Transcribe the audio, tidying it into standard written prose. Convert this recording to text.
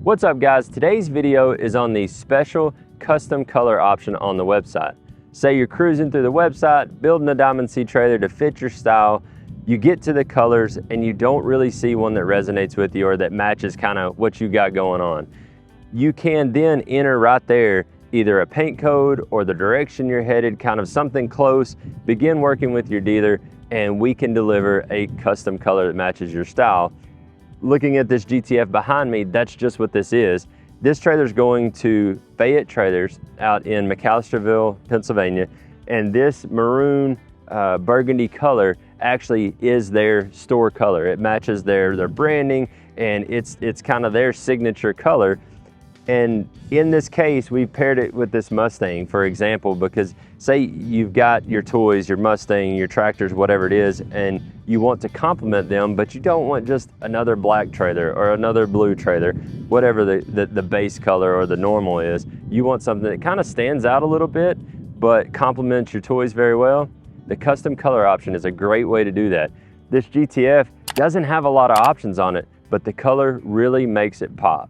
What's up guys? Today's video is on the special custom color option on the website. Say you're cruising through the website, building a diamond C trailer to fit your style, you get to the colors and you don't really see one that resonates with you or that matches kind of what you got going on. You can then enter right there either a paint code or the direction you're headed, kind of something close, begin working with your dealer, and we can deliver a custom color that matches your style. Looking at this GTF behind me, that's just what this is. This trailer is going to Fayette Trailers out in McAllisterville, Pennsylvania, and this maroon burgundy color actually is their store color. It matches their branding, and it's kind of their signature color. And in this case, we paired it with this Mustang, for example, because say you've got your toys, your Mustang, your tractors, whatever it is, and you want to complement them, but you don't want just another black trailer or another blue trailer, whatever the base color or the normal is. You want something that kind of stands out a little bit, but complements your toys very well. The custom color option is a great way to do that. This GTF doesn't have a lot of options on it, but the color really makes it pop.